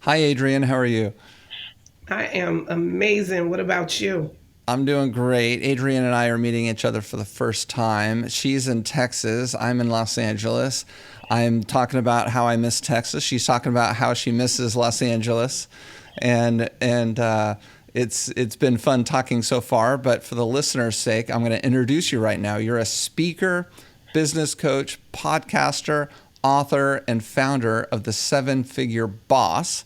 Hi, Adrienne. How are you? I am amazing. What about you? I'm doing great. Adrienne and I are meeting each other for the first time. She's in Texas. I'm in Los Angeles. I'm talking about how I miss Texas. She's talking about how she misses Los Angeles, and it's been fun talking so far. But for the listeners' sake, I'm going to introduce you right now. You're a speaker, business coach, podcaster, author, and founder of the Seven Figure Boss,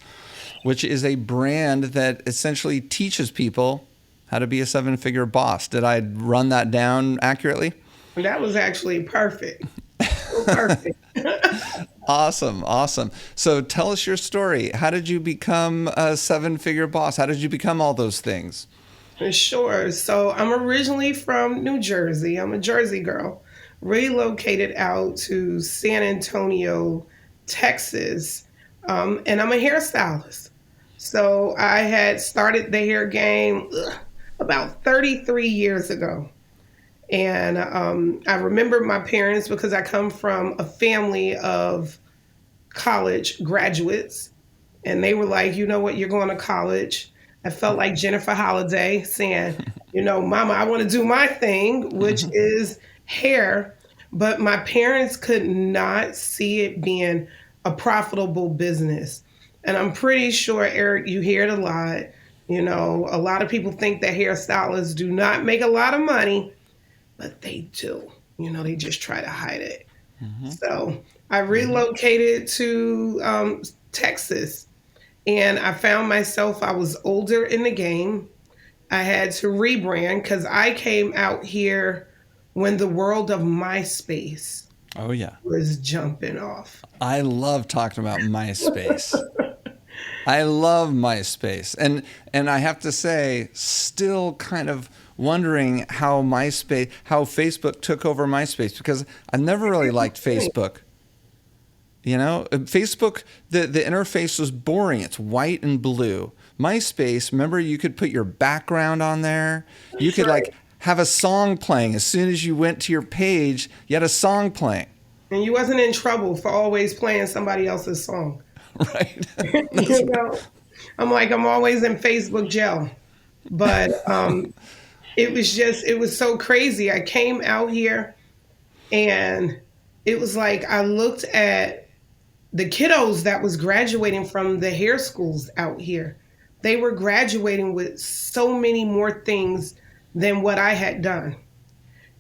which is a brand that essentially teaches people how to be a seven figure boss. Did I run that down accurately? That was actually perfect. So perfect. Awesome. Awesome. So tell us your story. How did you become a seven figure boss? How did you become all those things? Sure. So I'm originally from New Jersey. I'm a Jersey girl. Relocated out to San Antonio, Texas, and I'm a hairstylist. So I had started the hair game about 33 years ago. And I remember my parents because I come from a family of college graduates, and they were like, you know what, you're going to college. I felt like Jennifer Holliday saying, Mama, I want to do my thing, which is hair. But my parents could not see it being a profitable business. And I'm pretty sure, Eric, you hear it a lot. A lot of people think that hairstylists do not make a lot of money, but they do. They just try to hide it. Mm-hmm. So I Mm-hmm. relocated to Texas, and I found myself, I was older in the game. I had to rebrand because I came out here when the world of MySpace Oh, yeah. was jumping off. I love talking about MySpace. I love MySpace. And I have to say, still kind of wondering how Facebook took over MySpace because I never really liked Facebook. Facebook, the interface was boring. It's white and blue. MySpace, remember you could put your background on there. You That's could right. like have a song playing. As soon as you went to your page, you had a song playing. And you wasn't in trouble for always playing somebody else's song. Right? That's you know, I'm like, I'm always in Facebook jail. But it was so crazy. I came out here and it was like I looked at the kiddos that was graduating from the hair schools out here. They were graduating with so many more things than what I had done.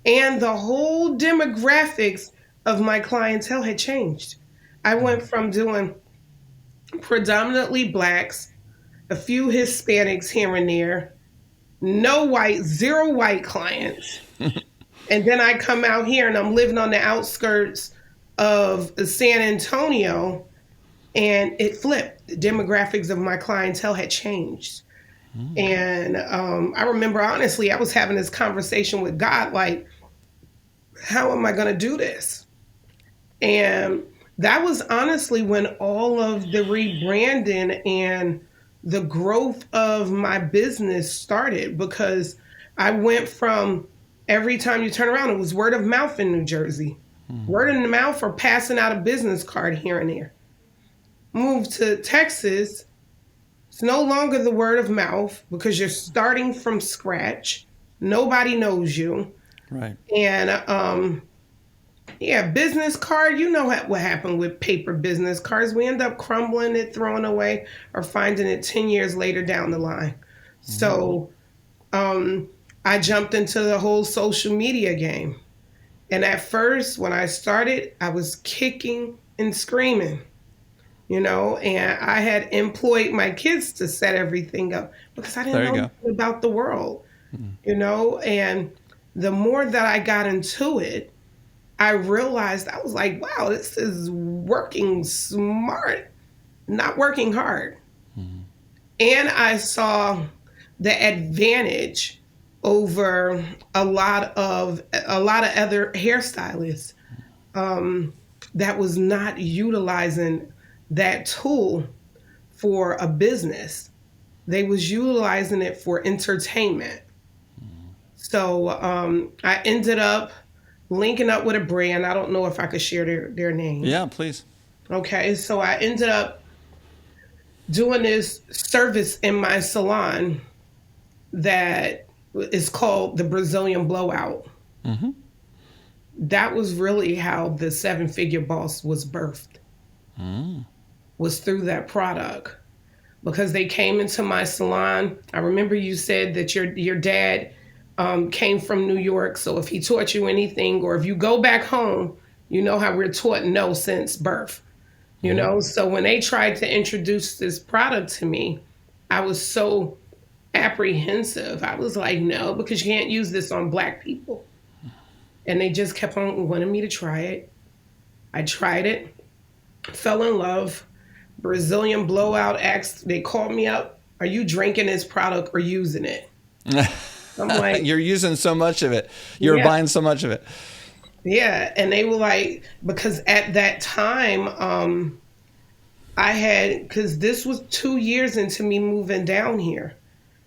And the whole demographics of my clientele had changed. I went from doing predominantly blacks, a few Hispanics here and there, no white, zero white clients. And then I come out here and I'm living on the outskirts of San Antonio, and it flipped. The demographics of my clientele had changed. And I remember, honestly, I was having this conversation with God like, how am I going to do this? And that was honestly when all of the rebranding and the growth of my business started because I went from every time you turn around, it was word of mouth in New Jersey. Word in the mouth or passing out a business card here and there. Moved to Texas, it's no longer the word of mouth because you're starting from scratch. Nobody knows you. right. And yeah, business card, you know what happened with paper business cards. We end up crumbling it, throwing away, or finding it 10 years later down the line. Mm-hmm. So um, I jumped into the whole social media game. And at first, when I started, I was kicking and screaming, and I had employed my kids to set everything up because I didn't There you know go. anything about the world, and the more that I got into it, I realized I was like, wow, this is working smart, not working hard. Mm-hmm. And I saw the advantage over a lot of other hairstylists that was not utilizing that tool for a business. They was utilizing it for entertainment. So I ended up linking up with a brand. I don't know if I could share their name. Yeah, please. Okay, so I ended up doing this service in my salon that is called the Brazilian Blowout. Mm-hmm. That was really how the Seven Figure Boss was birthed, Mm. was through that product. Because they came into my salon. I remember you said that your dad came from New York, so if he taught you anything, or if you go back home, you know how we're taught no since birth. You Mm-hmm. know, so when they tried to introduce this product to me, I was so apprehensive. I was like, no, because you can't use this on black people. And they just kept on wanting me to try it. I tried it, fell in love. Brazilian Blowout asked, they called me up, are you drinking this product or using it? I'm like, You're using so much of it. You're yeah, buying so much of it. yeah. And they were like, because at that time, because this was 2 years into me moving down here.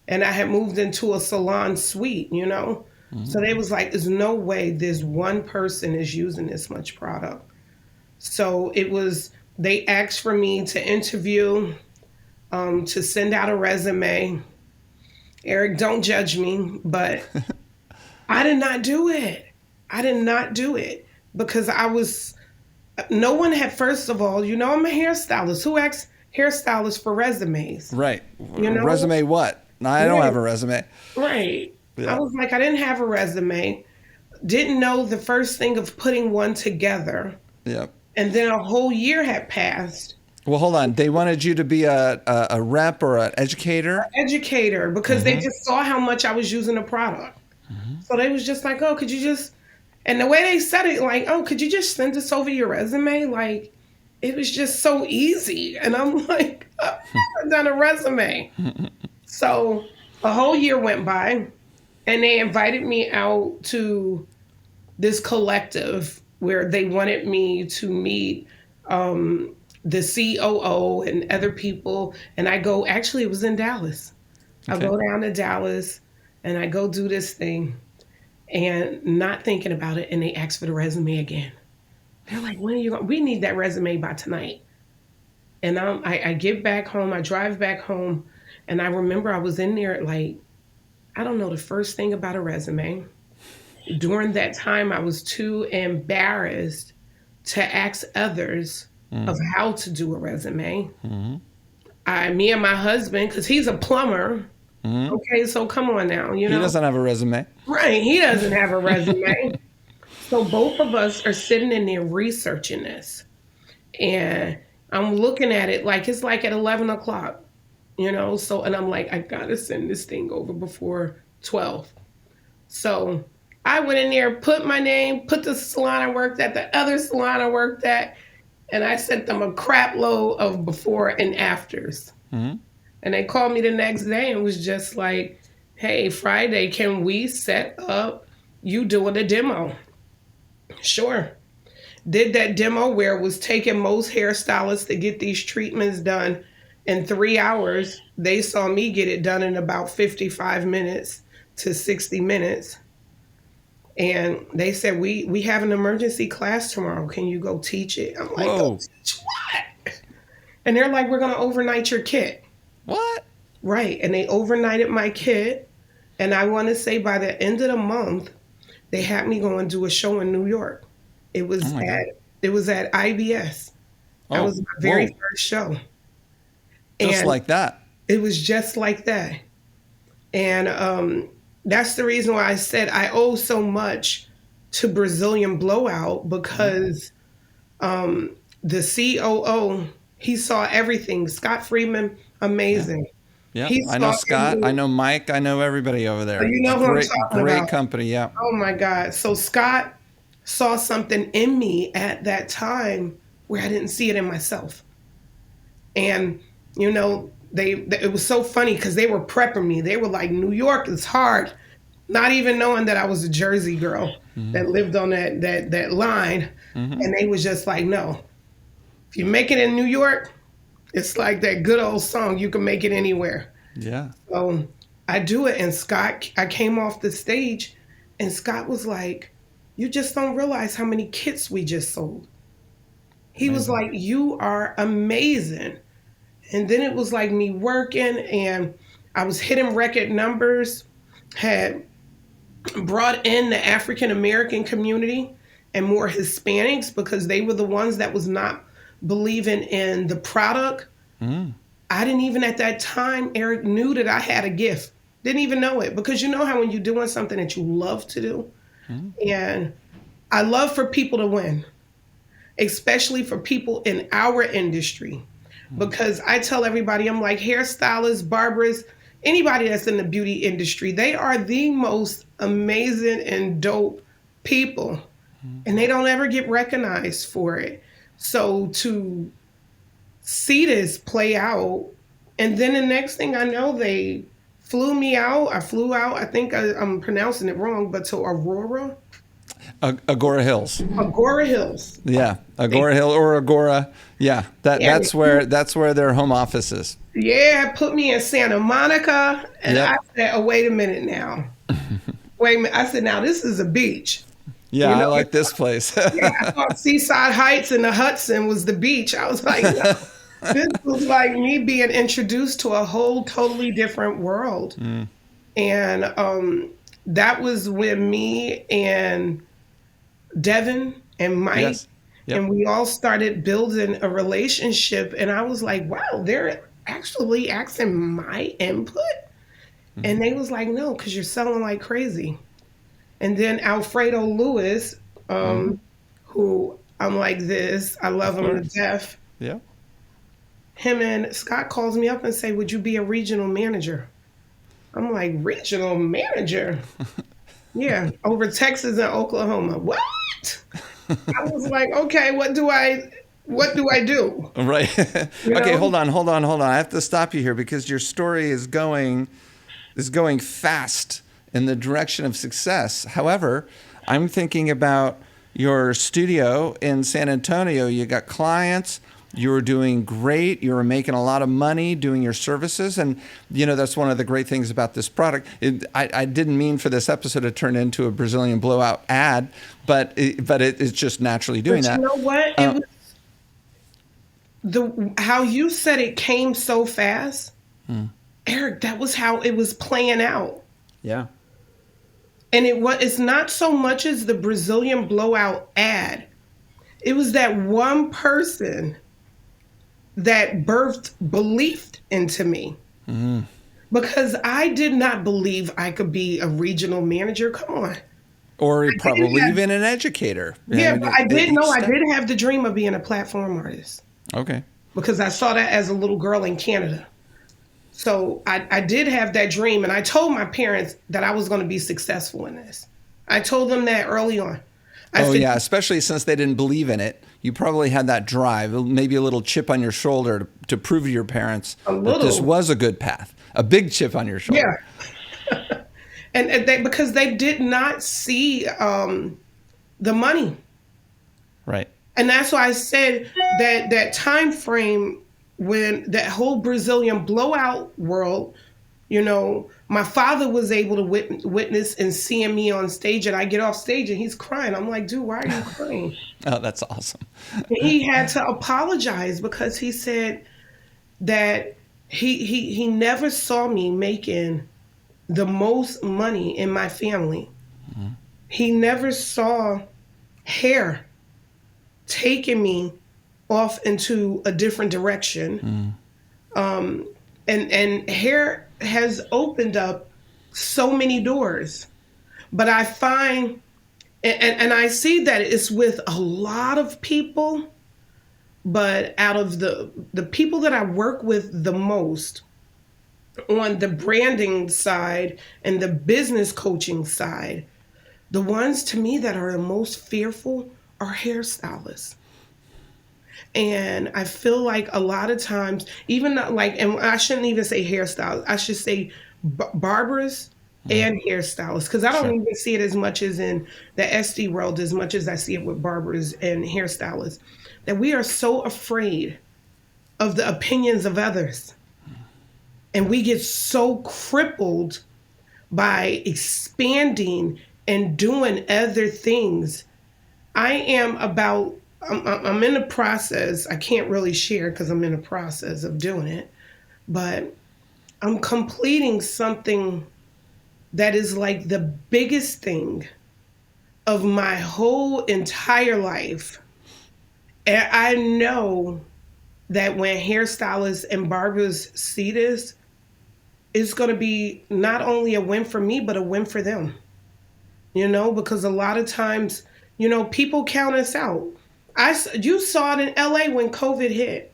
And I had moved into a salon suite, you know? So they was like, there's no way this one person is using this much product. So they asked for me to interview, to send out a resume. Eric, don't judge me, but I did not do it. I did not do it because no one had, first of all, you know, I'm a hairstylist. Who asks hairstylists for resumes? Right. You know? Resume what? I don't Right. have a resume. Right. I Yeah. was like, I didn't have a resume, didn't know the first thing of putting one together. Yeah. And then a whole year had passed. Well, hold on. They wanted you to be a rep or an educator. Educator, because they just saw how much I was using the product. So they was just like, oh, could you just, and the way they said it, like, oh, could you just send us over your resume? Like, it was just so easy. And I'm like, I've never done a resume. So a whole year went by and they invited me out to this collective where they wanted me to meet the COO and other people. And actually, it was in Dallas. I Okay. go down to Dallas and I go do this thing and not thinking about it. And they ask for the resume again. They're like, when are you going? We need that resume by tonight. And I get back home, I drive back home, and I remember I was in there like, I don't know the first thing about a resume. During that time, I was too embarrassed to ask others of how to do a resume. Mm-hmm. Me and my husband, because he's a plumber. Mm-hmm. Okay, so come on now, you He know. doesn't have a resume. Right, he doesn't have a resume. So both of us are sitting in there researching this. And I'm looking at it like it's like at 11 o'clock, you know. So, and I'm like, I gotta send this thing over before 12. So I went in there, put my name, put the salon I worked at, the other salon I worked at, and I sent them a crap load of before and afters. Mm-hmm. And they called me the next day and was just like, hey, Friday, can we set up you doing a demo? Sure. Did that demo where it was taking most hairstylists to get these treatments done in 3 hours. They saw me get it done in about 55 minutes to 60 minutes. And they said, we have an emergency class tomorrow. Can you go teach it? I'm like, go Whoa. teach what? And they're like, we're going to overnight your kit. What? Right. And they overnighted my kit. And I want to say by the end of the month, they had me go and do a show in New York. It was Oh my God. it was at IBS. That Oh, was my very whoa. first show. Just And like that. it was just like that. And that's the reason why I said I owe so much to Brazilian Blowout because the COO, he saw everything. Scott Freeman, amazing. Yeah. He I know saw Scott. everything. I know Mike. I know everybody over there. You know who I'm Great, talking great about. company. Yeah. Oh my God. So Scott saw something in me at that time where I didn't see it in myself. And, you know, it was so funny because they were prepping me. They were like, New York is hard. Not even knowing that I was a Jersey girl that lived on that line. Mm-hmm. And they was just like, no, if you make it in New York, it's like that good old song, you can make it anywhere. Yeah. So I do it. And Scott, I came off the stage and Scott was like, you just don't realize how many kits we just sold. He was Amazing. like, you are amazing. And then it was like me working, and I was hitting record numbers, had brought in the African American community and more Hispanics because they were the ones that was not believing in the product. Mm. I didn't even at that time, Eric, knew that I had a gift. Didn't even know it, because you know how when you're doing something that you love to do, and I love for people to win, especially for people in our industry, because I tell everybody, I'm like, hairstylists, barbers, anybody that's in the beauty industry, they are the most amazing and dope people, and they don't ever get recognized for it. So to see this play out, and then the next thing I know, they flew me out. I flew out, I think I'm pronouncing it wrong, but to Aurora. Agora Hills. Agora Hills. Yeah, Agora Hill or Agora. Yeah, that's where their home office is. Yeah, put me in Santa Monica, and I said, "Oh, wait a minute now. Wait a minute." I said, "Now this is a beach." Yeah, I like this place. Yeah, I thought Seaside Heights and the Hudson was the beach. I was like, no, this was like me being introduced to a whole totally different world. And that was when me and Devin and Mike, Yes. Yep. and we all started building a relationship. And I was like, wow, they're actually asking my input. And they was like, no, because you're selling like crazy. And then Alfredo Lewis, who I'm like this, I love him to death. Yeah. Him and Scott calls me up and say, would you be a regional manager? I'm like, regional manager? Yeah, over Texas and Oklahoma. What? I was like, okay, what do I do? Right. You Okay, know? hold on. I have to stop you here because your story is going fast in the direction of success. However, I'm thinking about your studio in San Antonio. You got clients. You were doing great. You were making a lot of money doing your services. And, that's one of the great things about this product. I didn't mean for this episode to turn into a Brazilian Blowout ad, but it's just naturally doing that. You know what? It was how you said it came so fast. Eric, that was how it was playing out. Yeah. And it's not so much as the Brazilian Blowout ad. It was that one person that birthed belief into me. Because I did not believe I could be a regional manager. Come on. Or probably even an educator. Yeah, but I did know I did have the dream of being a platform artist. Okay. Because I saw that as a little girl in Canada. So I did have that dream, and I told my parents that I was going to be successful in this. I told them that early on. I said, yeah, especially since they didn't believe in it. You probably had that drive, maybe a little chip on your shoulder to prove to your parents that this was a good path. A big chip on your shoulder. Yeah. and because they did not see the money. Right. And that's why I said that time frame when that whole Brazilian Blowout world, my father was able to witness and seeing me on stage, and I get off stage and he's crying. I'm like, dude, why are you crying? Oh, that's awesome. And he had to apologize because he said that he never saw me making the most money in my family. He never saw hair taking me off into a different direction. And hair has opened up so many doors. But I find, and I see that it's with a lot of people, but out of the people that I work with the most on the branding side and the business coaching side, the ones to me that are the most fearful are hairstylists. And I feel like a lot of times, even like, and I shouldn't even say hairstylists, I should say barbers and hairstylists, because I don't even see it as much as in the SD world as much as I see it with barbers and hairstylists, that we are so afraid of the opinions of others. And we get so crippled by expanding and doing other things. I am about I'm in the process. I can't really share because I'm in the process of doing it, but I'm completing something that is like the biggest thing of my whole entire life. And I know that when hairstylists and barbers see this, it's going to be not only a win for me, but a win for them. Because a lot of times, people count us out. You saw it in LA when COVID hit.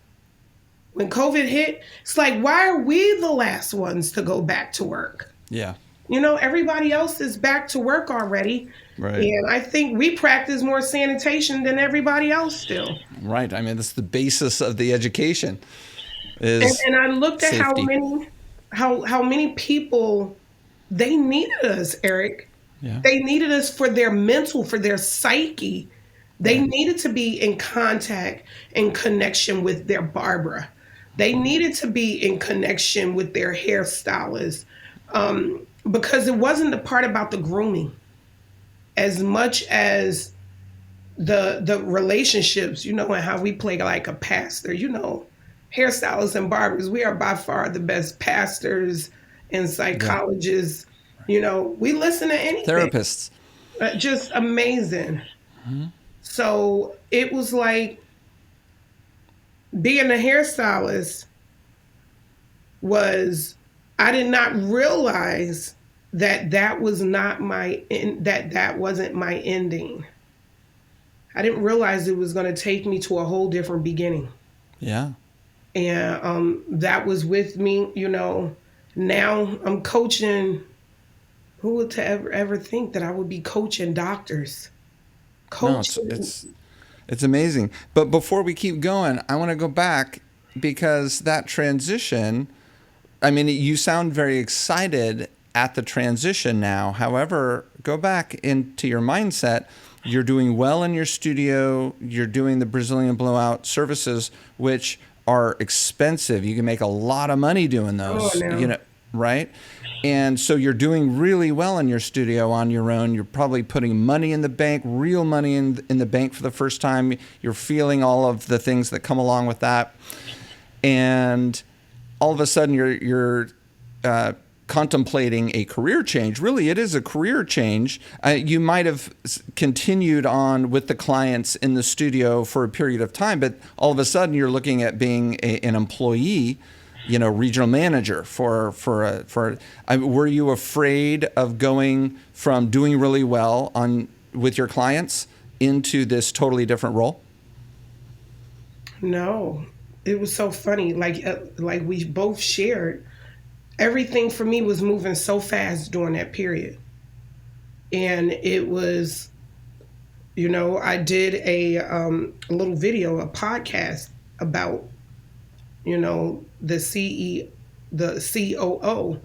When COVID hit, it's like, why are we the last ones to go back to work? Yeah. Everybody else is back to work already. Right. And I think we practice more sanitation than everybody else still. Right. I mean, that's the basis of the education is And I looked at safety. how many people they needed us, Eric. Yeah. They needed us for their mental, for their psyche. They needed to be in contact and connection with their barber. They needed to be in connection with their hairstylist, because it wasn't the part about the grooming as much as the relationships, and how we play like a pastor. Hairstylists and barbers, we are by far the best pastors and psychologists. We listen to anything. Therapists. Just amazing. Mm-hmm. So it was like being a hairstylist I did not realize that wasn't my ending. I didn't realize it was going to take me to a whole different beginning. Yeah. And that was with me, now I'm coaching. Who would ever think that I would be coaching doctors? No, it's amazing. But before we keep going, I want to go back because that transition, I mean, you sound very excited at the transition now. However, go back into your mindset. You're doing well in your studio. You're doing the Brazilian Blowout services, which are expensive. You can make a lot of money doing those, right? And so you're doing really well in your studio on your own. You're probably putting money in the bank, real money in the bank for the first time. You're feeling all of the things that come along with that. And all of a sudden you're contemplating a career change. Really, it is a career change. You might have continued on with the clients in the studio for a period of time, but all of a sudden you're looking at being an employee, regional manager were you afraid of going from doing really well with your clients into this totally different role? No, it was so funny. Like we both shared, everything for me was moving so fast during that period. And it was, I did a little video, a podcast about, the COO,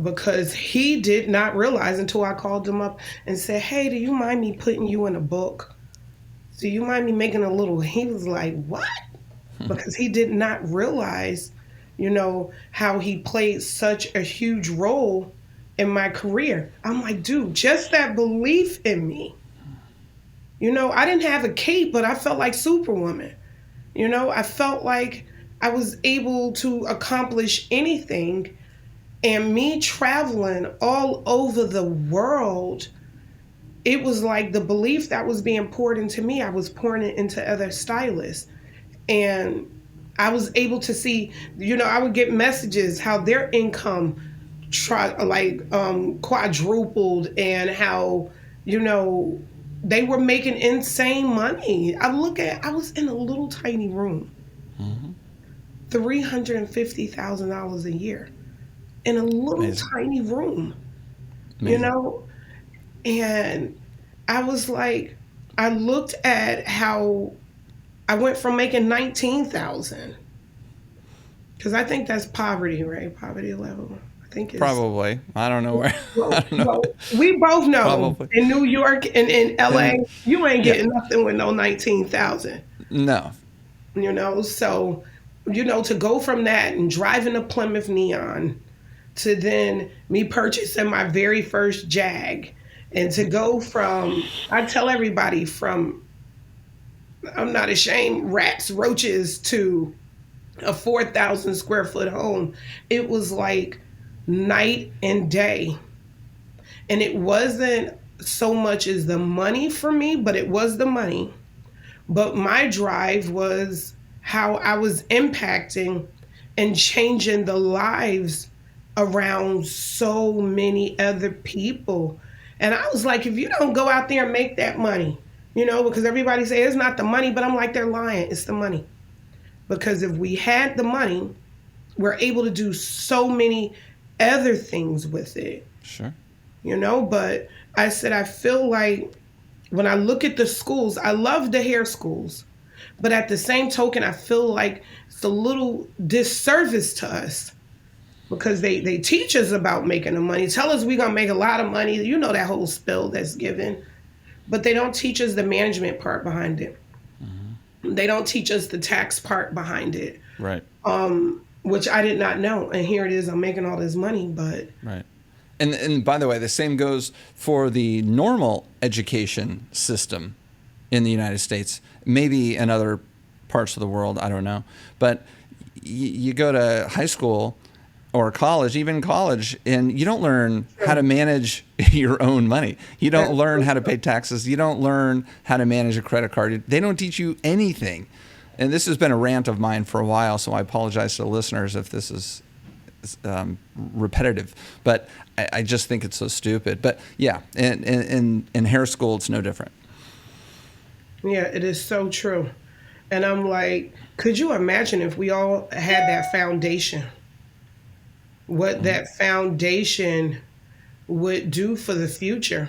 because he did not realize until I called him up and said, hey, do you mind me putting you in a book? Do you mind me making a little? He was like, what? Because he did not realize, how he played such a huge role in my career. I'm like, dude, just that belief in me. I didn't have a cape, but I felt like Superwoman. I felt like I was able to accomplish anything. And me traveling all over the world, it was like the belief that was being poured into me, I was pouring it into other stylists. And I was able to see, I would get messages how their income quadrupled and how, they were making insane money. I was in a little tiny room, $350,000 a year in a little Amazing. tiny room, Amazing. And I was like, I looked at how I went from making 19,000, because I think that's poverty, right? Poverty level. I think it's Probably. I don't know where. I don't know. Well, we both know Probably. in New York and in LA, you ain't getting nothing with no 19,000. No. So, to go from that and driving a Plymouth Neon to then me purchasing my very first Jag, and to go from, I tell everybody, from I'm not ashamed, rats, roaches to a 4,000 square foot home. It was like night and day. And it wasn't so much as the money for me, but it was the money. But my drive was how I was impacting and changing the lives around so many other people. And I was like, if you don't go out there and make that money, because everybody say it's not the money, but I'm like, they're lying. It's the money. Because if we had the money, we're able to do so many other things with it. Sure. But I said, I feel like when I look at the schools, I love the hair schools, but at the same token, I feel like it's a little disservice to us because they teach us about making the money, tell us we're going to make a lot of money. That whole spill that's given, but they don't teach us the management part behind it. Mm-hmm. They don't teach us the tax part behind it. Right. Which I did not know. And here it is, I'm making all this money, but. Right. And by the way, the same goes for the normal education system in the United States, maybe in other parts of the world, I don't know. But you go to high school or college, even college, and you don't learn how to manage your own money. You don't learn how to pay taxes. You don't learn how to manage a credit card. They don't teach you anything. And this has been a rant of mine for a while, so I apologize to the listeners if this is repetitive, but I just think it's so stupid. But yeah, in hair school, it's no different. Yeah, it is so true. And I'm like, could you imagine if we all had that foundation? What that foundation would do for the future?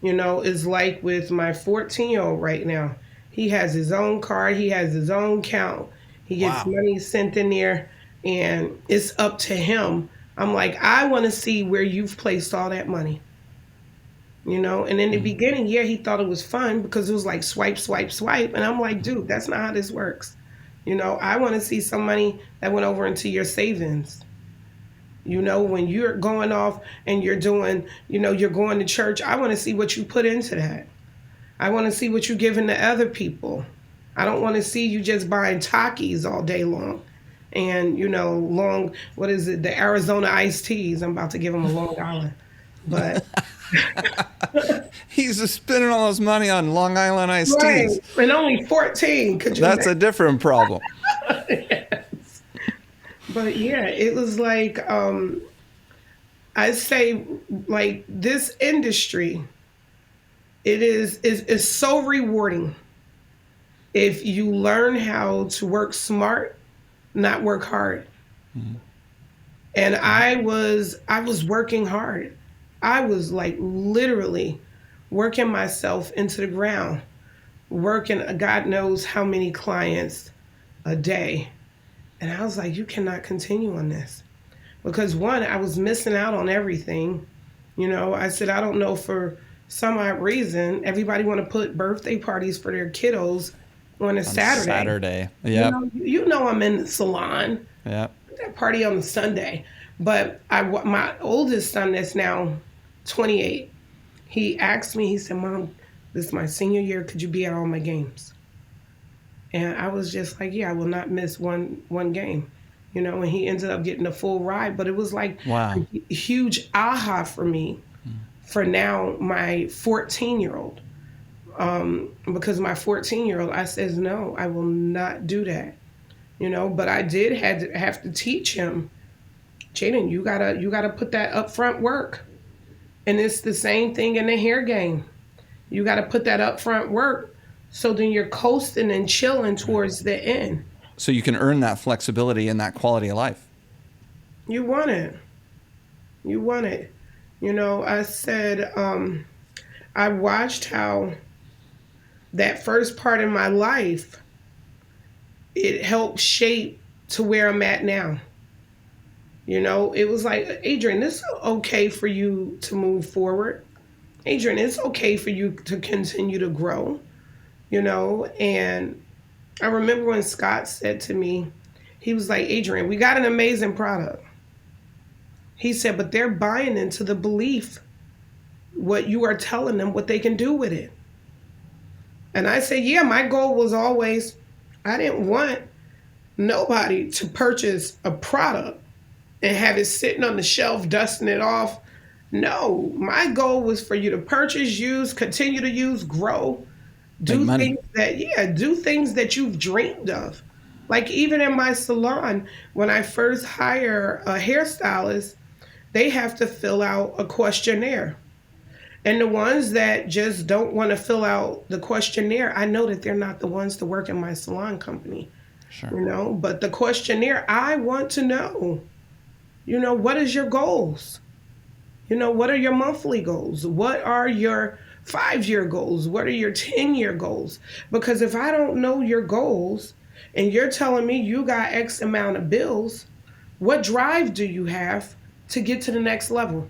It's like with my 14-year-old right now. He has his own card. He has his own account. He gets money sent in there. And it's up to him. I'm like, I want to see where you've placed all that money. And in the beginning, he thought it was fun because it was like swipe, swipe, swipe. And I'm like, dude, that's not how this works. I want to see some money that went over into your savings. When you're going off and you're doing, you're going to church, I want to see what you put into that. I want to see what you're giving to other people. I don't want to see you just buying Takis all day long. And, the Arizona iced teas. I'm about to give him a Long Island. But he's just spending all his money on Long Island iced teas. And only 14. That's a different problem. Yes. But yeah, it was like, I say, like, this industry, is so rewarding if you learn how to work smart, not work hard. Mm-hmm. And I was working hard. I was like literally working myself into the ground, working God knows how many clients a day. And I was like, you cannot continue on this. Because one, I was missing out on everything. I said, I don't know, for some odd reason, everybody want to put birthday parties for their kiddos on a Saturday. Yeah. I'm in the salon. Yeah. That party on a Sunday. But my oldest son that's now 28, he asked me, he said, Mom, this is my senior year. Could you be at all my games? And I was just like, yeah, I will not miss one game. And he ended up getting a full ride. But it was like a huge aha for me for now my 14-year-old. Because my 14-year-old, I says, no, I will not do that. But I did have to teach him, Jaden, you gotta put that upfront work. And it's the same thing in the hair game. You gotta put that upfront work so then you're coasting and chilling towards the end. So you can earn that flexibility and that quality of life. You want it. I said, I watched how that first part of my life, it helped shape to where I'm at now. It was like, Adrienne, this is okay for you to move forward. Adrienne, it's okay for you to continue to grow, And I remember when Scott said to me, he was like, Adrienne, we got an amazing product. He said, but they're buying into the belief what you are telling them, what they can do with it. And I said, yeah, my goal was always, I didn't want nobody to purchase a product and have it sitting on the shelf, dusting it off. No, my goal was for you to purchase, use, continue to use, grow, Make money. do things that you've dreamed of. Like even in my salon, when I first hire a hairstylist, they have to fill out a questionnaire. And the ones that just don't want to fill out the questionnaire, I know that they're not the ones to work in my salon company, Sure. you know. But the questionnaire, I want to know, you know, what is your goals? You know, what are your monthly goals? What are your 5-year goals? What are your 10-year goals? Because if I don't know your goals and you're telling me you got X amount of bills, what drive do you have to get to the next level?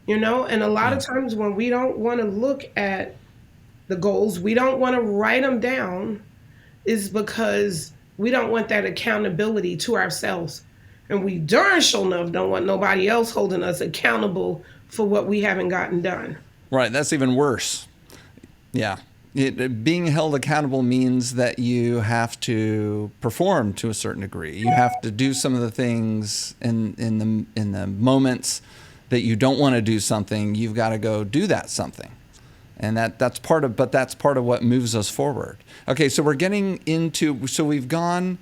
You know, and a lot Yeah. of times when we don't want to look at the goals, we don't want to write them down, is because we don't want that accountability to ourselves. And we darn sure enough don't want nobody else holding us accountable for what we haven't gotten done. Right. That's even worse. Yeah. Being held accountable means that you have to perform to a certain degree. You have to do some of the things in the moments that you don't want to do something. You've got to go do that something, and that's part of. But that's part of what moves us forward. Okay, so we're getting into. So we've gone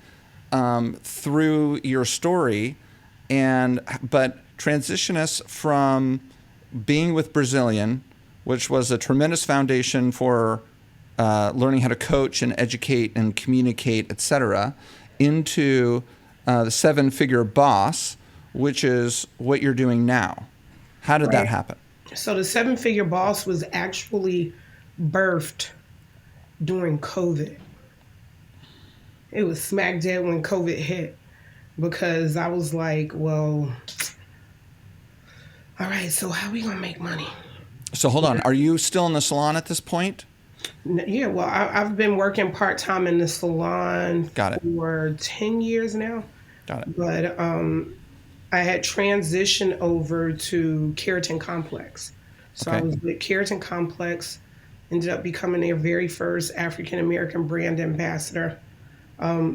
through your story, but transition us from being with Brazilian, which was a tremendous foundation for learning how to coach and educate and communicate, etc., into the 7-figure boss, which is what you're doing now. How did that Right. happen? So the 7-figure boss was actually birthed during COVID. It was smack dead when COVID hit because I was like, well, all right, so how we gonna make money? So hold on. Are you still in the salon at this point? Yeah, well, I've been working part time in the salon Got it. for 10 years now, Got it. but I had transitioned over to Keratin Complex. So I Okay. was with Keratin Complex, ended up becoming their very first African American brand ambassador.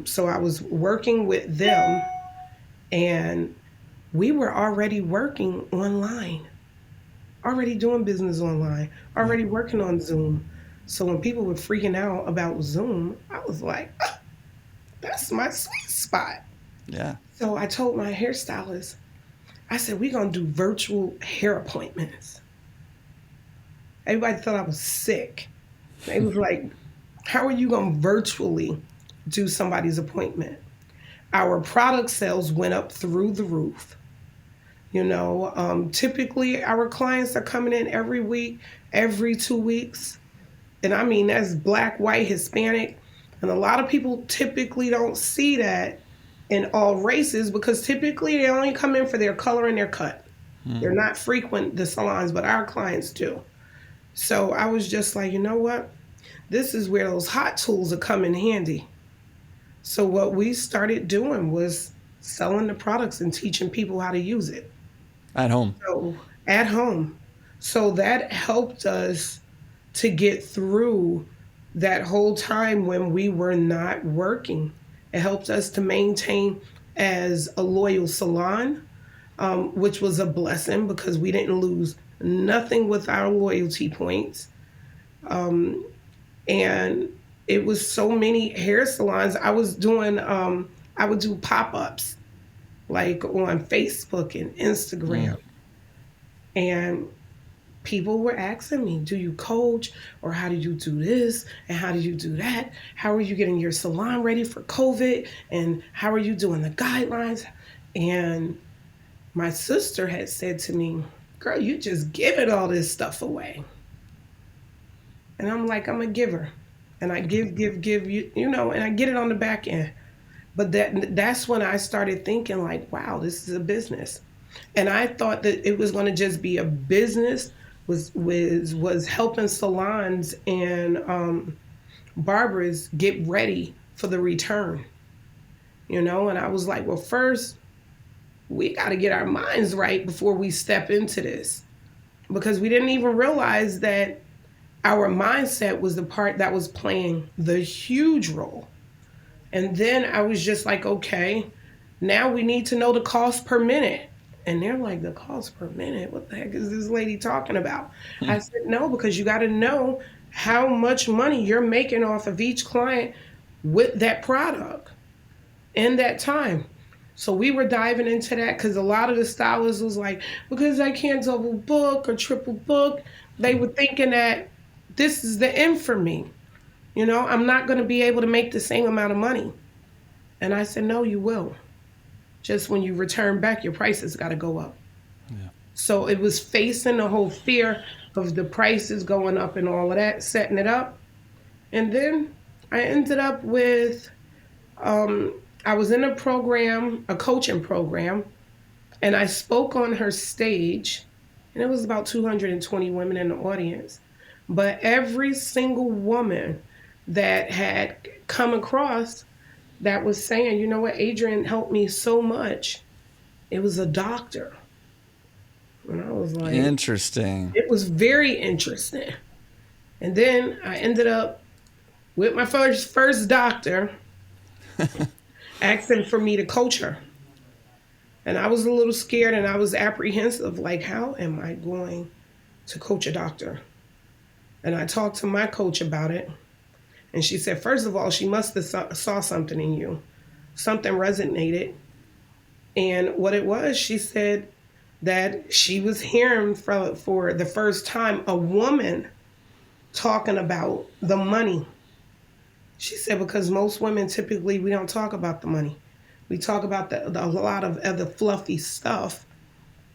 So I was working with them, and we were already working online, already doing business online, Yeah. already working on Zoom. So when people were freaking out about Zoom, I was like, "Ah, that's my sweet spot." Yeah. So I told my hairstylist, I said, we're going to do virtual hair appointments. Everybody thought I was sick. They was like, how are you going to virtually do somebody's appointment? Our product sales went up through the roof. You know, typically our clients are coming in every week, every 2 weeks. And I mean, that's black, white, Hispanic. And a lot of people typically don't see that in all races because typically they only come in for their color and their cut. They're not frequent the salons, but our clients do. So I was just like, you know what? This is where those hot tools are come in handy. So what we started doing was selling the products and teaching people how to use it. At home. So at home. So that helped us to get through that whole time when we were not working. It helped us to maintain as a loyal salon, which was a blessing because we didn't lose nothing with our loyalty points. And it was so many hair salons. I was doing, I would do pop ups like on Facebook and Instagram. And people were asking me, do you coach or how do you do this and how do you do that? How are you getting your salon ready for COVID and how are you doing the guidelines? And my sister had said to me, girl, you just giving all this stuff away. And I'm like, I'm a giver. And I give, you know, and I get it on the back end. But that's when I started thinking like, wow, this is a business. And I thought that it was going to just be a business was helping salons and barbers get ready for the return, you know. And I was like, well, first we got to get our minds right before we step into this, because we didn't even realize that our mindset was the part that was playing the huge role. And then I was just like, okay, now we need to know the cost per minute. And they're like, the cost per minute? What the heck is this lady talking about? I said, no, because you got to know how much money you're making off of each client with that product in that time. So we were diving into that because a lot of the stylists was like, because I can't double book or triple book, they were thinking that this is the end for me. I'm not going to be able to make the same amount of money. And I said, no, you will. Just when you return back, your prices got to go up. Yeah. So it was facing the whole fear of the prices going up and all of that, setting it up. And then I ended up with, I was in a program, a coaching program, and I spoke on her stage, and it was about 220 women in the audience. But every single woman that had come across that was saying, you know what, Adrienne helped me so much. It was a doctor. And I was like, interesting. It was very interesting. And then I ended up with my first doctor asking for me to coach her. And I was a little scared and I was apprehensive, like, how am I going to coach a doctor? And I talked to my coach about it. And she said, first of all, she must have saw something in you. Something resonated. And what it was, she said that she was hearing for the first time a woman talking about the money. She said, because most women, typically, we don't talk about the money. We talk about a lot of other fluffy stuff.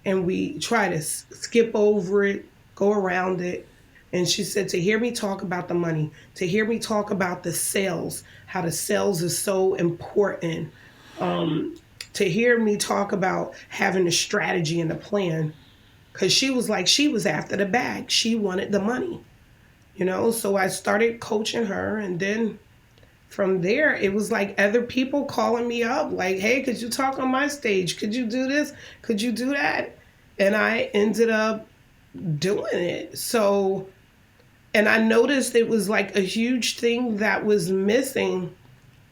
And we try to skip over it, go around it. And she said, to hear me talk about the money, to hear me talk about the sales, how the sales is so important, to hear me talk about having a strategy and a plan, because she was like, she was after the bag. She wanted the money, So I started coaching her. And then from there, it was like other people calling me up, like, hey, could you talk on my stage? Could you do this? Could you do that? And I ended up doing it. So... And I noticed it was like a huge thing that was missing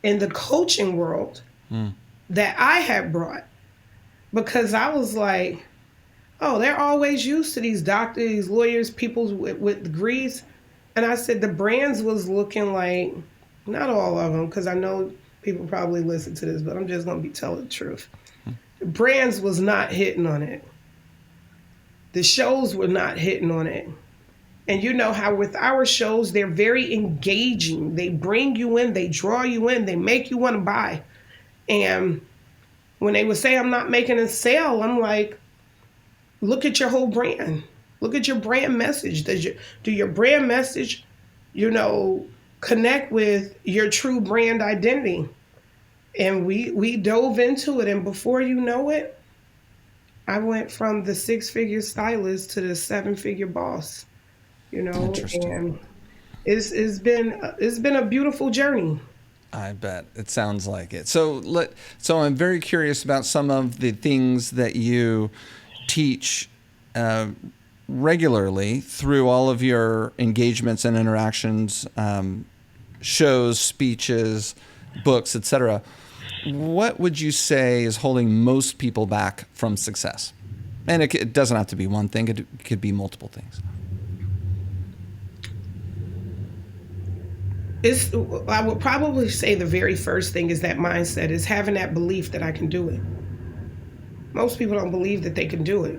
in the coaching world that I had brought. Because I was like, oh, they're always used to these doctors, these lawyers, people with degrees. And I said the brands was looking like, not all of them, because I know people probably listen to this, but I'm just going to be telling the truth. The brands was not hitting on it. The shows were not hitting on it. And you know how with our shows, they're very engaging. They bring you in, they draw you in, they make you want to buy. And when they would say, I'm not making a sale, I'm like, look at your whole brand. Look at your brand message. Do your brand message, connect with your true brand identity? And we dove into it. And before you know it, I went from the 6-figure stylist to the 7-figure boss. And it's been a beautiful journey. I bet it sounds like it. So I'm very curious about some of the things that you teach regularly through all of your engagements and interactions, shows, speeches, books, etc. What would you say is holding most people back from success? And it doesn't have to be one thing; it could be multiple things. I would probably say the very first thing is that mindset, is having that belief that I can do it. Most people don't believe that they can do it.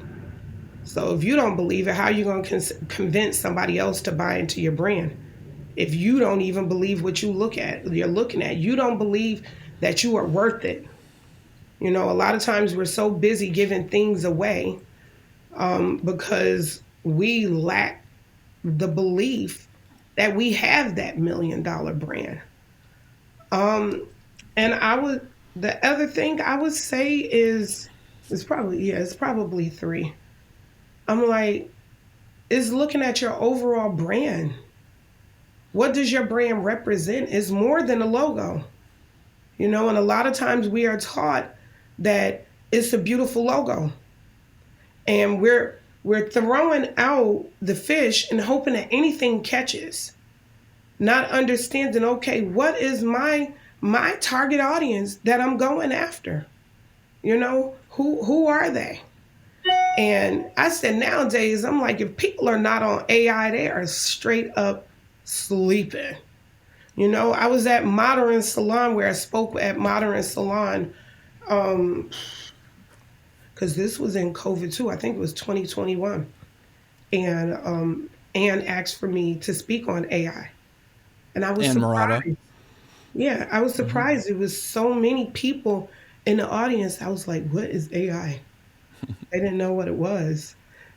So if you don't believe it, how are you going to convince somebody else to buy into your brand? If you don't even believe what you're looking at, you don't believe that you are worth it. A lot of times we're so busy giving things away because we lack the belief that we have that $1 million brand. And the other thing I would say is it's probably 3. I'm like, is looking at your overall brand. What does your brand represent? It's more than a logo. And a lot of times we are taught that it's a beautiful logo. And we're We're throwing out the fish and hoping that anything catches, not understanding, okay, what is my target audience that I'm going after? Who are they? And I said, nowadays, I'm like, if people are not on AI, they are straight up sleeping. I was at Modern Salon, where I spoke at Modern Salon, because this was in COVID too. I think it was 2021. And Anne asked for me to speak on AI. And I was And Murata. surprised. Yeah, I was surprised. It was so many people in the audience. I was like, what is AI? They didn't know what it was.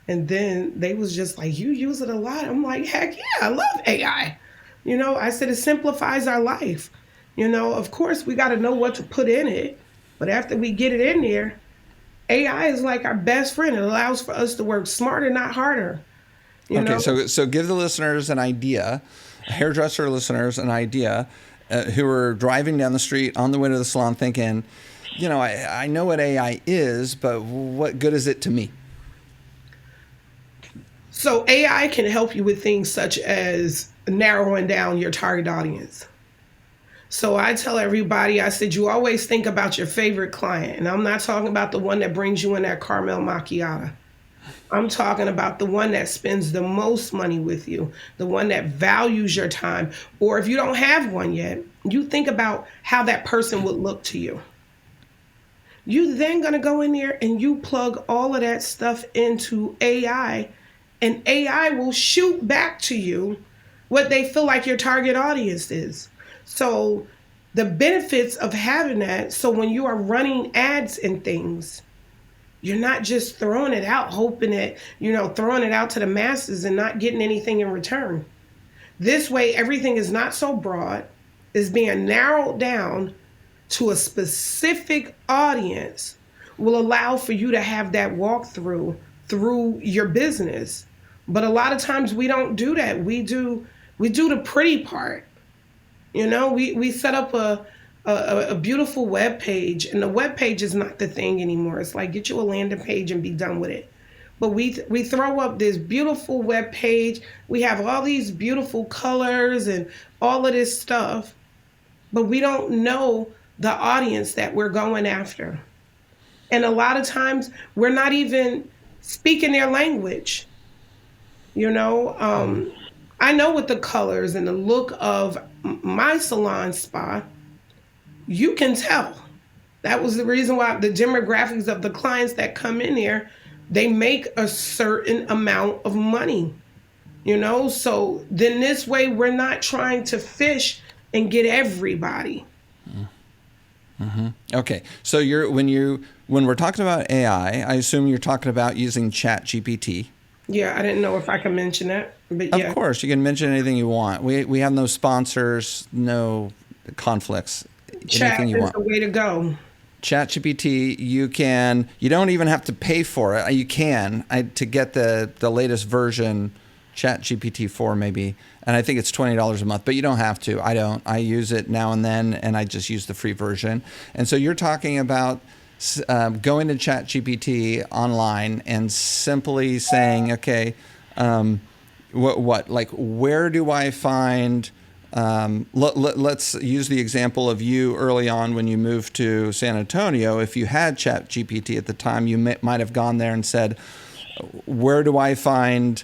And then they was just like, you use it a lot. I'm like, heck yeah, I love AI. I said it simplifies our life. Of course we got to know what to put in it. But after we get it in there, AI is like our best friend. It allows for us to work smarter, not harder. Okay, so give the listeners an idea, hairdresser listeners an idea, who are driving down the street on the way to the salon thinking, I know what AI is, but what good is it to me? So AI can help you with things such as narrowing down your target audience. So I tell everybody, I said, you always think about your favorite client. And I'm not talking about the one that brings you in that caramel macchiato. I'm talking about the one that spends the most money with you, the one that values your time. Or if you don't have one yet, you think about how that person would look to you. You then going to go in there and you plug all of that stuff into AI, and AI will shoot back to you what they feel like your target audience is. So the benefits of having that, so when you are running ads and things, you're not just throwing it out, hoping that, throwing it out to the masses and not getting anything in return. This way, everything is not so broad, is being narrowed down to a specific audience, will allow for you to have that walkthrough through your business. But a lot of times we don't do that. We do the pretty part. We set up a beautiful web page, and the web page is not the thing anymore. It's like, get you a landing page and be done with it. But we throw up this beautiful web page. We have all these beautiful colors and all of this stuff, but we don't know the audience that we're going after. And a lot of times we're not even speaking their language. I know with the colors and the look of my salon spa, you can tell. That was the reason why the demographics of the clients that come in there, they make a certain amount of money. So then this way we're not trying to fish and get everybody. Mm-hmm. Okay, so when we're talking about AI, I assume you're talking about using ChatGPT. Yeah, I didn't know if I could mention that, but yeah. Of course, you can mention anything you want. We have no sponsors, no conflicts. Chat anything you is want. the way to go. ChatGPT, you don't even have to pay for it. You can to get the latest version, ChatGPT 4 maybe, and I think it's $20 a month, but you don't have to. I don't. I use it now and then, and I just use the free version. And so you're talking about going to ChatGPT online and simply saying, okay, where do I find? Let's use the example of you early on when you moved to San Antonio. If you had ChatGPT at the time, you might have gone there and said, where do I find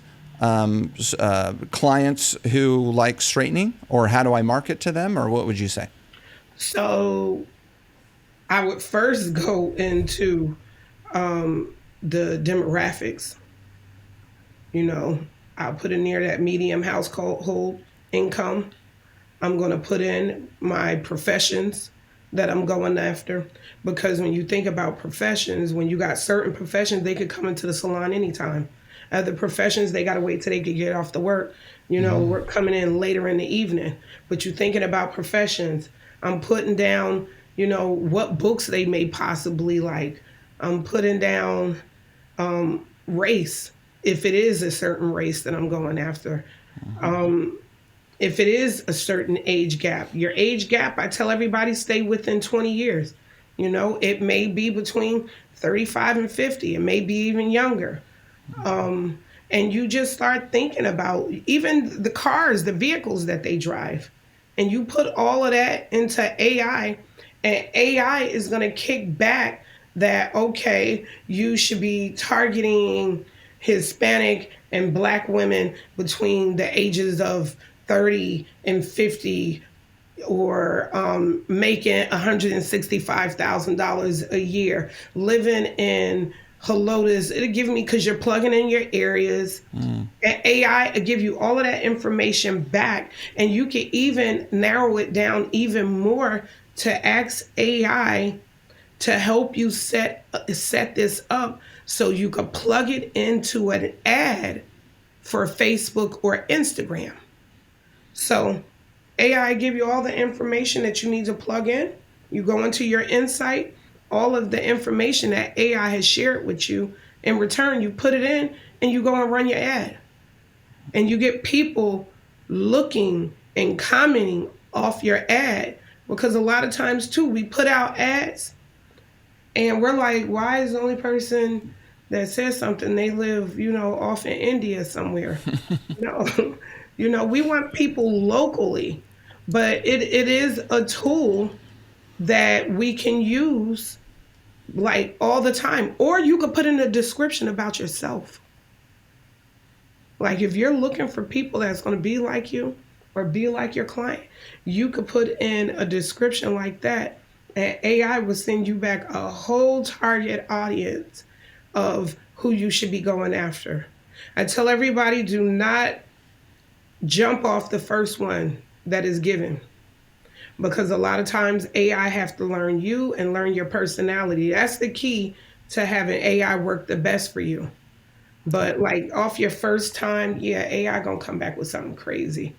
clients who like straightening, or how do I market to them, or what would you say? So I would first go into the demographics. I'll put in there that medium household income. I'm going to put in my professions that I'm going after, because when you think about professions, when you got certain professions, they could come into the salon anytime. Other professions, they got to wait till they could get off the work. We're coming in later in the evening. But you're thinking about professions. I'm putting down, what books they may possibly like. I'm putting down race, if it is a certain race that I'm going after. If it is a certain age gap, your age gap, I tell everybody, stay within 20 years. It may be between 35 and 50. It may be even younger. And you just start thinking about even the cars, the vehicles that they drive. And you put all of that into AI, and AI is going to kick back that, okay, you should be targeting Hispanic and Black women between the ages of 30 and 50, or making $165,000 a year, living in Helotes. It'll give me, because you're plugging in your areas. And AI will give you all of that information back. And you can even narrow it down even more to ask AI to help you set this up so you could plug it into an ad for Facebook or Instagram. So AI give you all the information that you need to plug in. You go into your insight, all of the information that AI has shared with you. In return, you put it in and you go and run your ad. And you get people looking and commenting off your ad, because a lot of times too, we put out ads and we're like, why is the only person that says something, they live, off in India somewhere? We want people locally, but it is a tool that we can use like all the time. Or you could put in a description about yourself. Like if you're looking for people that's going to be like you or be like your client, you could put in a description like that, and AI will send you back a whole target audience of who you should be going after. I tell everybody, do not jump off the first one that is given, because a lot of times AI have to learn you and learn your personality. That's the key to having AI work the best for you. But like off your first time, yeah, AI gonna come back with something crazy.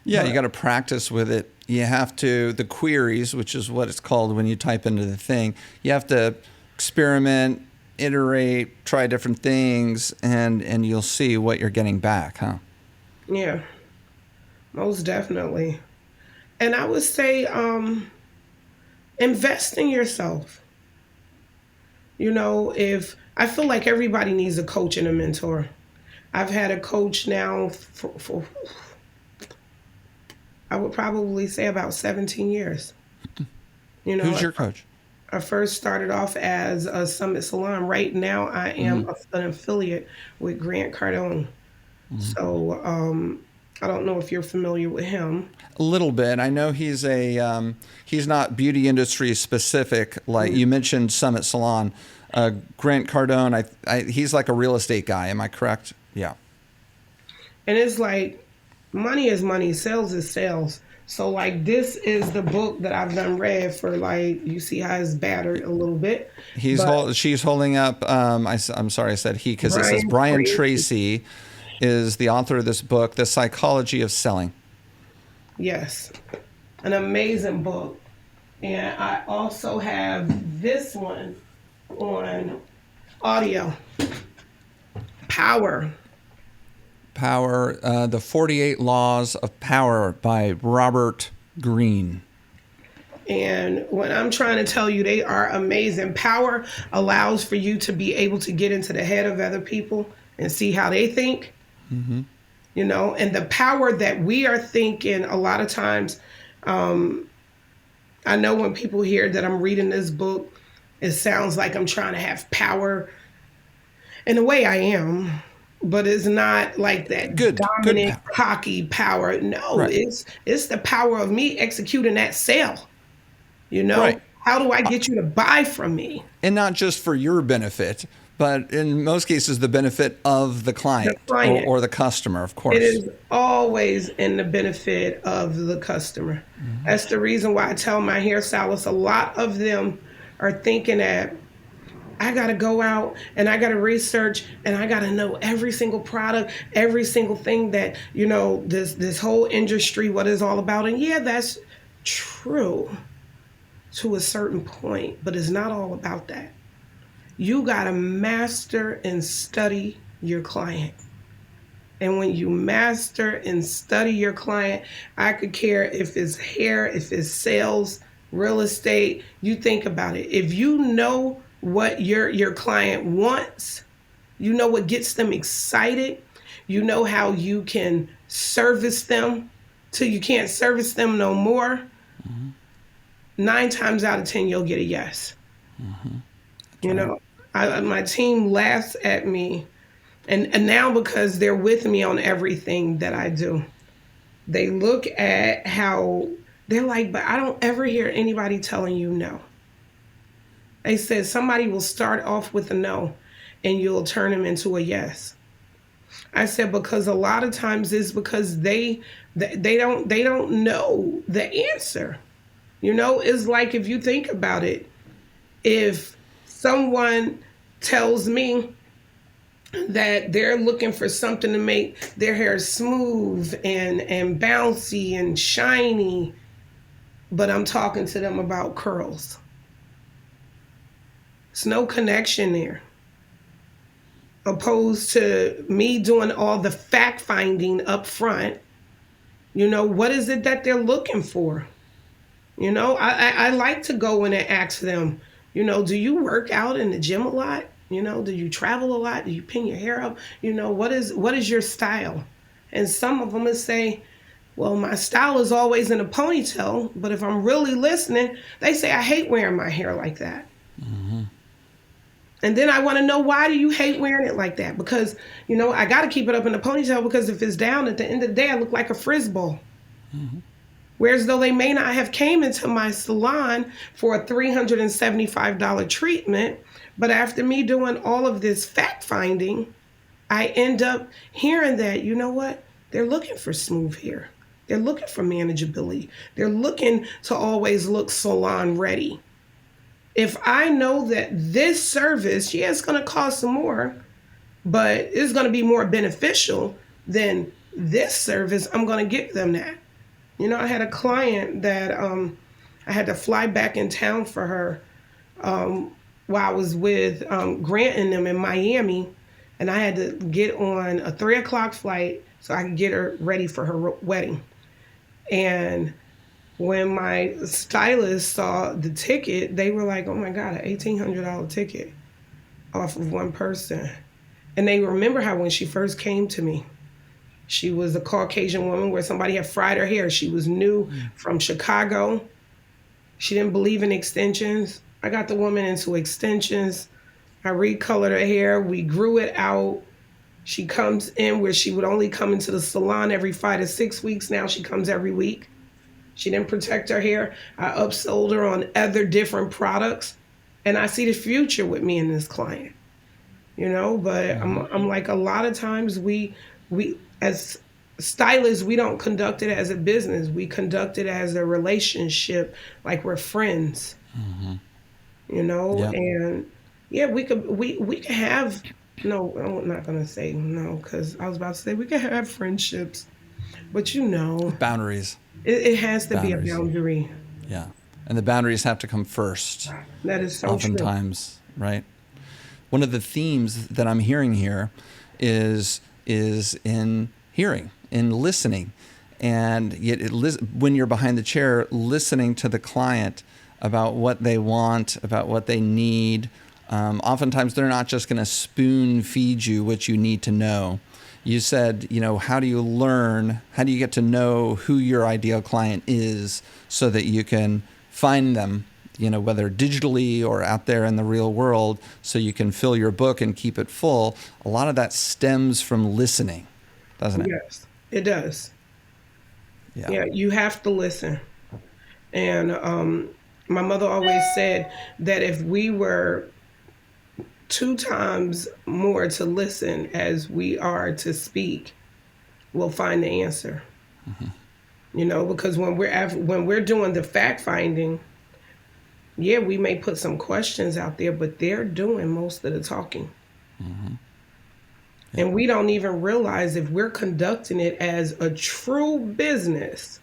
Yeah, But you got to practice with it. You have to, the queries, which is what it's called when you type into the thing, you have to experiment, iterate, try different things, and you'll see what you're getting back, huh? yeah, most definitely. And I would say invest in yourself. If I feel like everybody needs a coach and a mentor. I've had a coach now for I would probably say about 17 years. Who's your coach? I first started off as a Summit Salon. Right now, I am an affiliate with Grant Cardone. So I don't know if you're familiar with him. A little bit. I know he's not beauty industry specific. Like you mentioned, Summit Salon. Grant Cardone, he's like a real estate guy. Am I correct? Yeah. And it's like, money is money, sales is sales. So like this is the book that I've done read for, like, you see how it's battered a little bit. She's holding up. I'm sorry I said he, because it says Brian Brian Tracy is the author of this book, The Psychology of Selling. Yes, an amazing book. And I also have this one on audio. Power. The 48 Laws of Power by Robert Greene. And when I'm trying to tell you, they are amazing. Power allows for you to be able to get into the head of other people and see how they think. And the power that we are thinking a lot of times, I know when people hear that I'm reading this book, it sounds like I'm trying to have power. In a way I am, but it's not like that dominant, cocky power. No, right. It's the power of me executing that sale. Right. How do I get you to buy from me? And not just for your benefit, but in most cases, the benefit of the client, or the customer, of course. It is always in the benefit of the customer. That's the reason why I tell my hairstylists, a lot of them are thinking that I got to go out and I got to research and I got to know every single product, every single thing that, this whole industry, what it's all about. And yeah, that's true to a certain point, but it's not all about that. You got to master and study your client. And when you master and study your client, I could care if it's hair, if it's sales, real estate. You think about it. If you know what your client wants, You know what gets them excited. You know how you can service them till you can't service them no more. 9 times out of 10, you'll get a yes. That's You right. know, my team laughs at me, and now because they're with me on everything that I do, they look at how they're like, but I don't ever hear anybody telling you no. They said somebody will start off with a no, and you'll turn them into a yes. I said because a lot of times it's because they don't know the answer. You know, it's like if you think about it, if someone tells me that they're looking for something to make their hair smooth and bouncy and shiny, but I'm talking to them about curls. There's no connection there. Opposed to me doing all the fact finding up front, what is it that they're looking for? I like to go in and ask them, do you work out in the gym a lot? Do you travel a lot? Do you pin your hair up? What is your style? And some of them will say, well, my style is always in a ponytail, but if I'm really listening, they say, I hate wearing my hair like that. And then I want to know, why do you hate wearing it like that? Because, I got to keep it up in a ponytail because if it's down at the end of the day, I look like a frisbee. Whereas though they may not have came into my salon for a $375 treatment, but after me doing all of this fact finding, I end up hearing that, you know what? They're looking for smooth hair. They're looking for manageability. They're looking to always look salon ready. If I know that this service, yeah, it's going to cost some more, but it's going to be more beneficial than this service, I'm going to give them that. I had a client that I had to fly back in town for her while I was with Grant and them in Miami, and I had to get on a 3 o'clock flight so I could get her ready for her wedding. And when my stylist saw the ticket, they were like, oh my God, an $1,800 ticket off of one person. And they remember how when she first came to me, she was a Caucasian woman where somebody had fried her hair. She was new from Chicago. She didn't believe in extensions. I got the woman into extensions. I recolored her hair. We grew it out. She comes in where she would only come into the salon every 5 to 6 weeks. Now she comes every week. She didn't protect her hair. I upsold her on other different products. And I see the future with me and this client. But I'm like, a lot of times we as stylists, we don't conduct it as a business. We conduct it as a relationship, like we're friends. Yep. And yeah, we could have, no, I'm not gonna say no, because I was about to say we could have friendships, but Boundaries. it has to be a Boundaries. boundary. Yeah. And the boundaries have to come first. That is so true. Oftentimes, right? One of the themes that I'm hearing here is in hearing, in listening. And yet when you're behind the chair, listening to the client about what they want, about what they need. Oftentimes they're not just going to spoon feed you what you need to know. You said, how do you learn? How do you get to know who your ideal client is so that you can find them, whether digitally or out there in the real world, so you can fill your book and keep it full? A lot of that stems from listening, doesn't it? Yes, it does. Yeah. Yeah, you have to listen. And my mother always said that if we were 2 times more to listen as we are to speak, we'll find the answer. Because when we're doing the fact finding, yeah, we may put some questions out there, but they're doing most of the talking. And we don't even realize, if we're conducting it as a true business,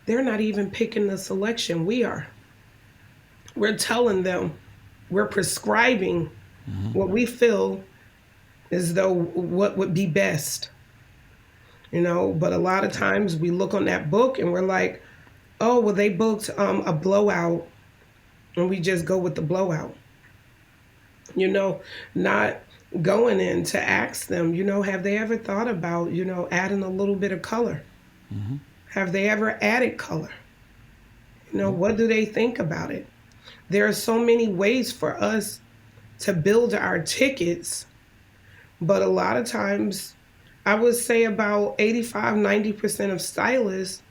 they're not even picking the selection. We are. We're telling them, we're prescribing what we feel as though what would be best. But a lot of times we look on that book and we're like, oh, well, they booked a blowout, and we just go with the blowout. Not going in to ask them, have they ever thought about, adding a little bit of color? Mm-hmm. Have they ever added color? What do they think about it? There are so many ways for us to build our tickets, but a lot of times, I would say about 85-90% of stylists,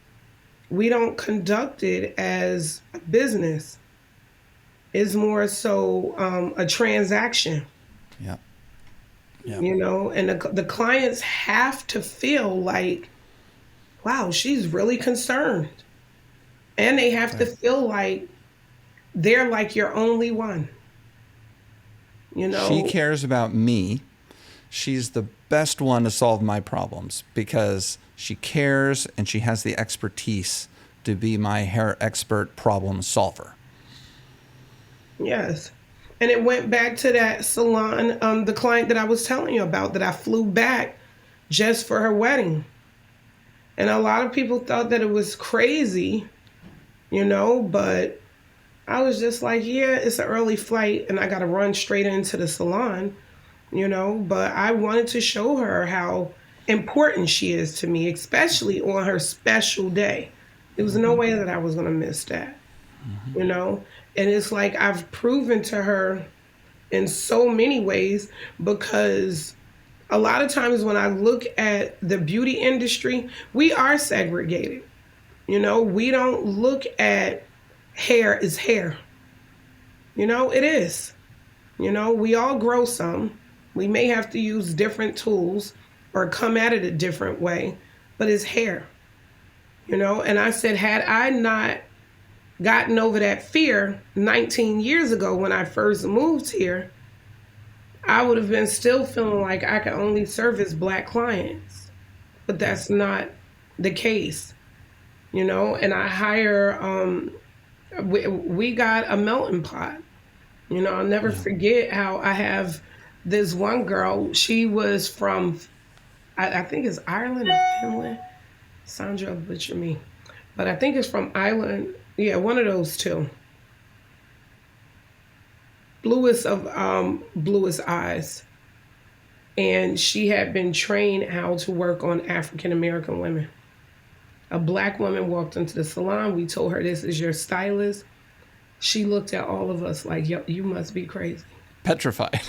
we don't conduct it as a business. It's more so a transaction. Yeah. Yeah. And the clients have to feel like, wow, she's really concerned. And they have to Right. feel like they're like your only one. She cares about me. She's the best one to solve my problems because she cares and she has the expertise to be my hair expert problem solver. Yes. And it went back to that salon, the client that I was telling you about, that I flew back just for her wedding. And a lot of people thought that it was crazy, but I was just like, yeah, it's an early flight and I got to run straight into the salon, but I wanted to show her how important she is to me, especially on her special day. There was no Mm-hmm. way that I was going to miss that, Mm-hmm. you know? And it's like I've proven to her in so many ways, because a lot of times when I look at the beauty industry, we are segregated. We don't look at hair as hair. It is. We all grow some. We may have to use different tools or come at it a different way, but it's hair. And I said, had I not gotten over that fear 19 years ago when I first moved here, I would have been still feeling like I could only service Black clients. But that's not the case, and I hire, we got a melting pot. I'll never Yeah. forget how I have this one girl. She was from, I think it's Ireland or Finland. Sandra will butcher me. But I think it's from Ireland. Yeah, one of those two. Bluest eyes. And she had been trained how to work on African American women. A Black woman walked into the salon. We told her, this is your stylist. She looked at all of us like, yo, you must be crazy. Petrified.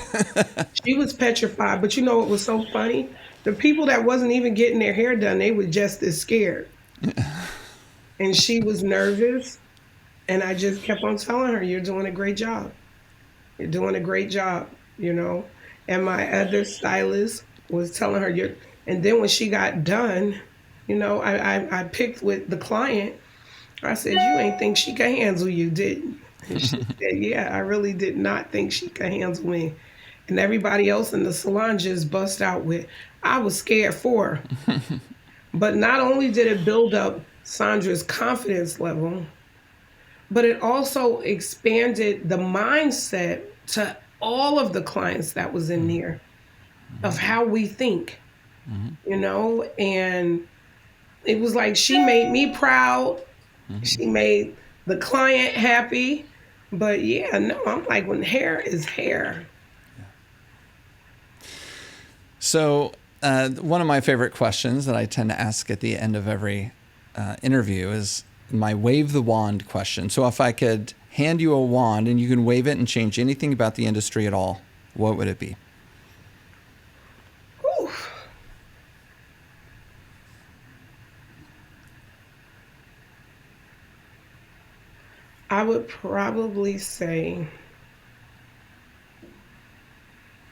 She was petrified. But you know what was so funny? The people that wasn't even getting their hair done, they were just as scared. And she was nervous. And I just kept on telling her, you're doing a great job. You're doing a great job, And my other stylist was telling her, you're, and then when she got done, I picked with the client. I said, you ain't think she could handle you, did you? And she said, yeah, I really did not think she could handle me. And everybody else in the salon just bust out with, I was scared for her. But not only did it build up Sandra's confidence level, but it also expanded the mindset to all of the clients that was in there of how we think, and it was like she made me proud. She made the client happy. But yeah, no, I'm like, when hair is hair. So one of my favorite questions that I tend to ask at the end of every interview is my wave the wand question. So if I could hand you a wand and you can wave it and change anything about the industry at all, what would it be? Whew. I would probably say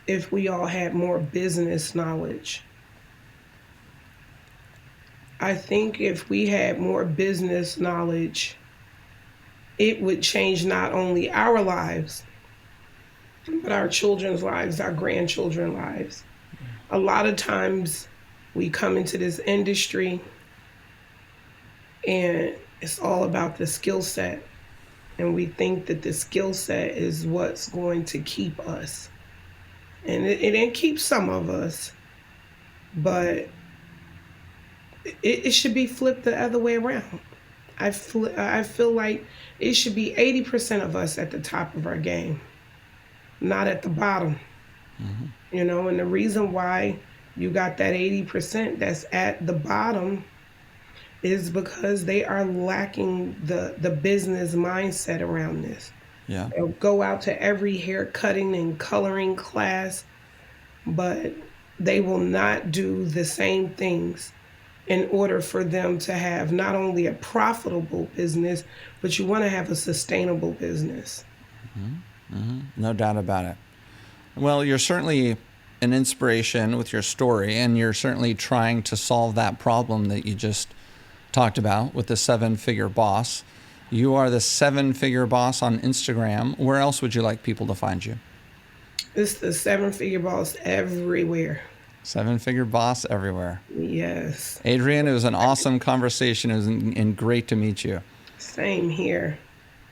if we all had more business knowledge. I think if we had more business knowledge, it would change not only our lives, but our children's lives, our grandchildren's lives. A lot of times we come into this industry and it's all about the skill set. And we think that the skill set is what's going to keep us. And it didn't keep some of us, but it should be flipped the other way around. I feel like it should be 80% of us at the top of our game, not at the bottom. You know, and the reason why you got that 80% that's at the bottom is because they are lacking the business mindset around this. Yeah. They'll go out to every hair cutting and coloring class, but they will not do the same things in order for them to have not only a profitable business, but you want to have a sustainable business. No doubt about it. Well, you're certainly an inspiration with your story, and you're certainly trying to solve that problem that you just talked about with the 7-figure boss. You are the 7-figure boss on Instagram. Where else would you like people to find you? It's the 7-figure boss everywhere. 7-figure boss everywhere. Yes. Adrienne, it was an awesome conversation. It was great to meet you. Same here.